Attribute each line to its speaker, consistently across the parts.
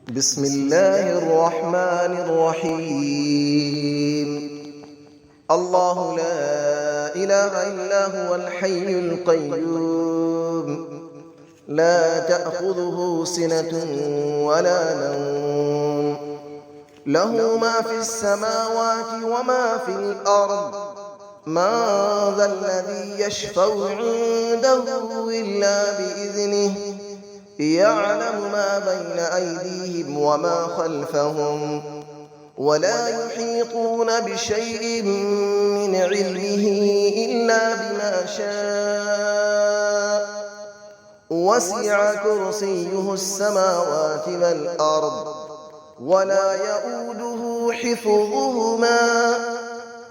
Speaker 1: بسم الله الرحمن الرحيم. الله لا إله إلا هو الحي القيوم، لا تأخذه سنة ولا نوم، له ما في السماوات وما في الأرض. من ذا الذي يشفع عنده إلا بإذنه، يعلم ما بين أيديهم وما خلفهم، ولا يحيطون بشيء من علمه إلا بما شاء. وسع كرسيه السماوات والأرض، ولا يؤوده حفظهما،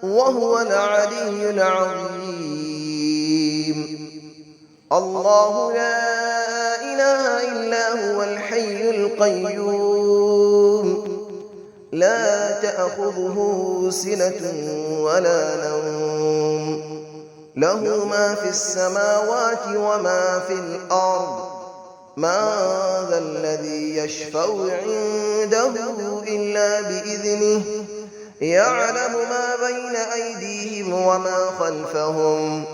Speaker 1: وهو العلي العظيم. الله لا إله إلا هو الحي القيوم، لا تأخذه سنة ولا نوم، له ما في السماوات وما في الأرض. من ذا الذي يشفع عنده إلا بإذنه، يعلم ما بين أيديهم وما خلفهم،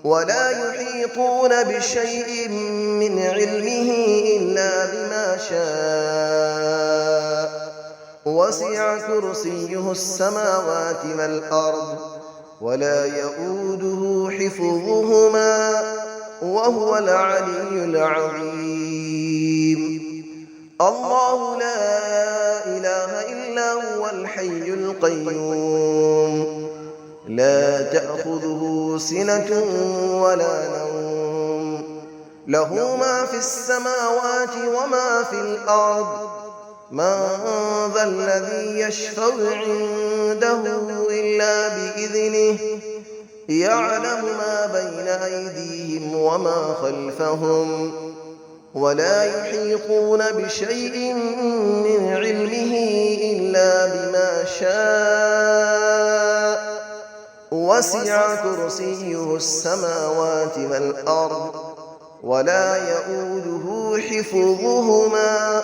Speaker 1: ولا يحيطون بشيء من علمه إلا بما شاء. وسع كرسيه السماوات والأرض، ولا يؤوده حفظهما، وهو العلي العظيم. الله لا إله إلا هو الحي القيوم، لا تأخذه سنة ولا نوم، له ما في السماوات وما في الأرض. من ذا الذي يشفع عنده إلا بإذنه، يعلم ما بين أيديهم وما خلفهم، ولا يحيطون بشيء من علمه إلا بما شاء. وسع كرسيه السماوات والأرض، ولا يؤوده حفظهما،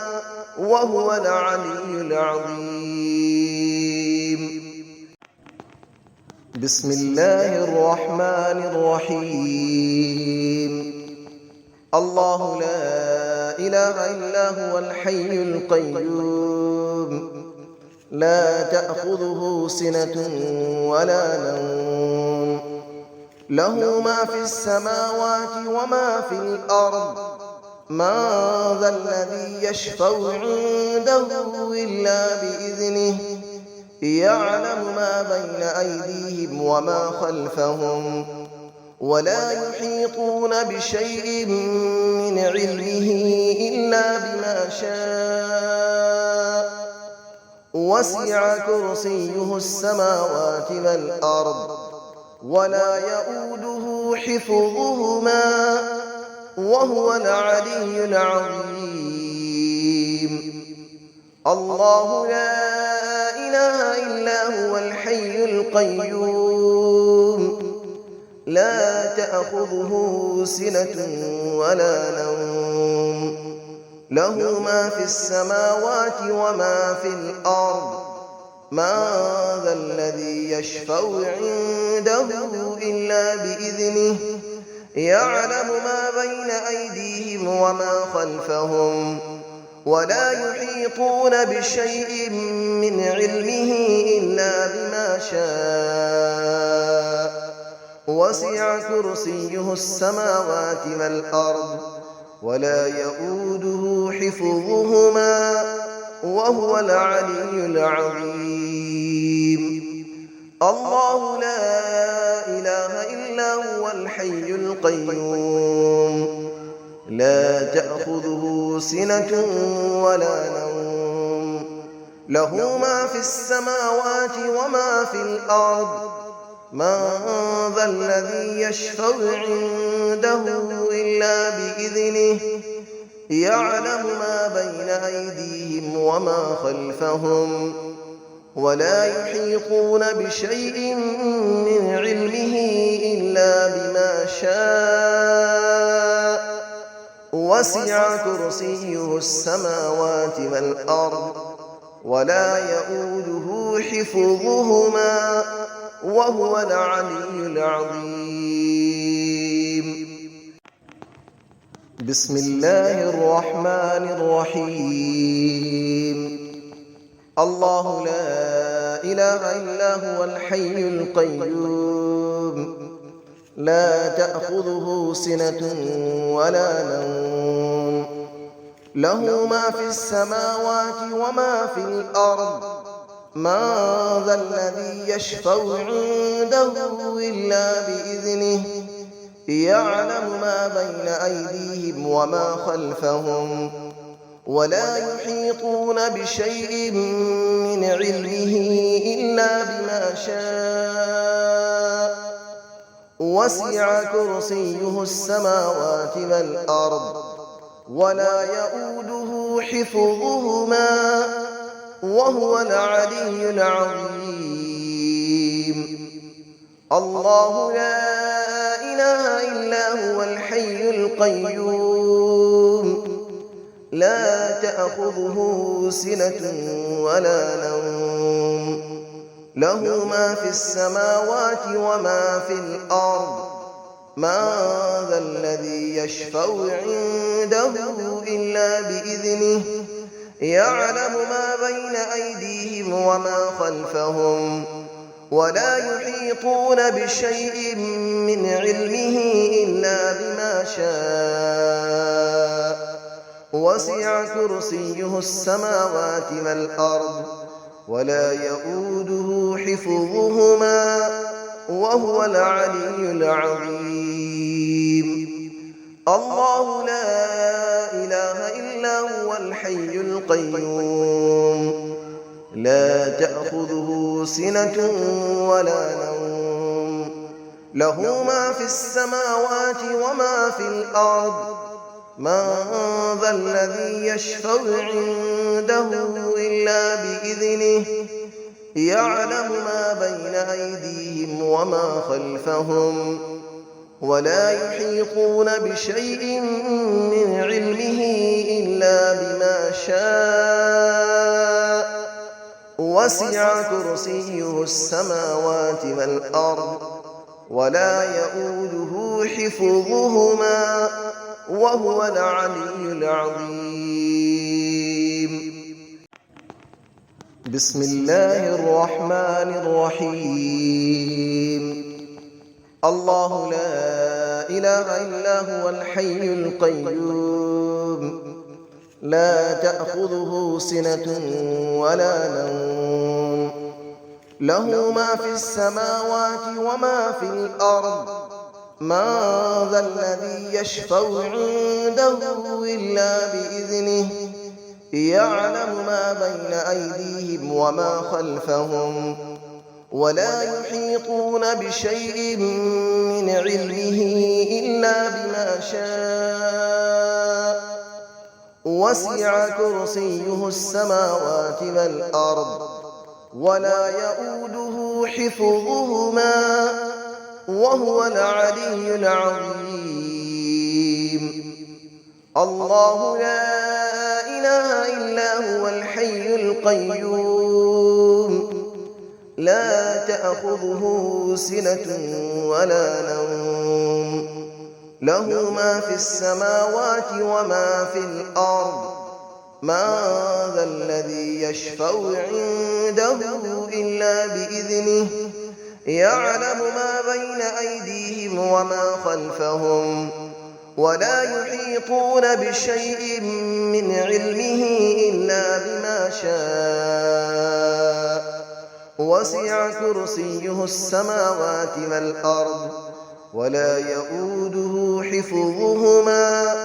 Speaker 1: وهو العلي العظيم. بسم الله الرحمن الرحيم. الله لا إله إلا هو الحي القيوم، لا تأخذه سنة ولا نوم، له ما في السماوات وما في الأرض. من ذا الذي يشفع عنده إلا بإذنه، يعلم ما بين أيديهم وما خلفهم، ولا يحيطون بشيء من علمه إلا بما شاء. وسع كرسيه السماوات والأرض، ولا يؤوده حفظهما، وهو العلي العظيم. الله لا إله إلا هو الحي القيوم، لا تأخذه سنة ولا نوم، له ما في السماوات وما في الأرض. من ذا الذي يشفع عنده إلا بإذنه، يعلم ما بين أيديهم وما خلفهم، ولا يحيطون بشيء من علمه إلا بما شاء. وسع كرسيه السماوات والأرض، ولا يؤوده حفظهما، وهو العلي العظيم. الله لا إله إلا هو الحي القيوم، لا تأخذه سنة ولا نوم، له ما في السماوات وما في الأرض. من ذا الذي يشفع عنده إلا بإذنه، يعلم ما بين أيديهم وما خلفهم، ولا يحيطون بشيء من علمه إلا بما شاء. وسع كرسيه السماوات والأرض ولا يؤوده حفظهما وهو العلي العظيم. بسم الله الرحمن الرحيم. الله لا إله إلا هو الحي القيوم لا تأخذه سنة ولا نوم له ما في السماوات وما في الأرض من ذا الذي يشفع عنده إلا بإذنه يعلم ما بين أيديهم وما خلفهم ولا يحيطون بشيء من علمه إلا بما شاء وسع كرسيه السماوات والأرض ولا يؤوده حفظهما وهو العلي العظيم. الله لا إله إلا هو الحي القيوم لا تأخذه سنة ولا نوم له ما في السماوات وما في الأرض من ذا الذي يشفع عنده إلا بإذنه يعلم ما بين أيديهم وما خلفهم ولا يحيطون بشيء من علمه إلا بما شاء وسع كرسيه السماوات والأرض ولا يؤوده حفظهما وهو العلي العظيم. الله لا إله إلا هو الحي القيوم لا تأخذه سنة ولا نوم له ما في السماوات وما في الأرض من ذا الذي يشفع عنده إلا بإذنه يعلم ما بين أيديهم وما خلفهم ولا يحيطون بشيء من علمه إلا بما شاء وسع كرسيه السماوات والأرض ولا يؤوده حفظهما وهو العلي العظيم. بسم الله الرحمن الرحيم. الله لا إله إلا هو الحي القيوم لا تأخذه سنة ولا نوم له ما في السماوات وما في الأرض من ذا الذي يشفع عنده إلا بإذنه يعلم ما بين أيديهم وما خلفهم ولا يحيطون بشيء من علمه إلا بما شاء وسع كرسيه السماوات والأرض ولا يؤوده حفظهما وهو العلي العظيم. الله لا إله إلا هو الحي القيوم لا تأخذه سنة ولا نوم له ما في السماوات وما في الأرض من ذا الذي يشفع عنده إلا بإذنه يعلم ما بين أيديهم وما خلفهم ولا يحيطون بشيء من علمه إلا بما شاء وسع كرسيه السماوات والأرض ولا يؤوده حفظهما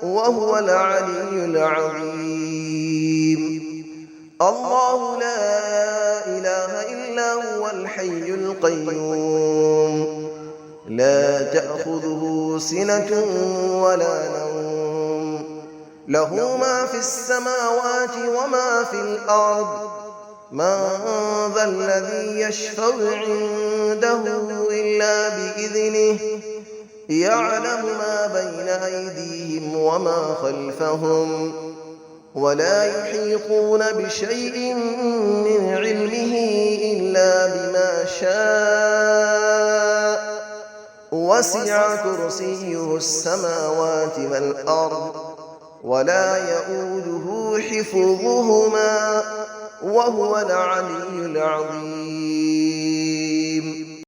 Speaker 1: وهو العلي العظيم. الله لا إله إلا هو الحي القيوم لا تأخذه سنة ولا نوم له ما في السماوات وما في الأرض من ذا الذي يشفع عنده إلا بإذنه يعلم ما بين أيديهم وما خلفهم ولا يحيطون بشيء من علمه إلا بما شاء وسع كرسيه السماوات والأرض ولا يئوده حفظهما وهو العلي العظيم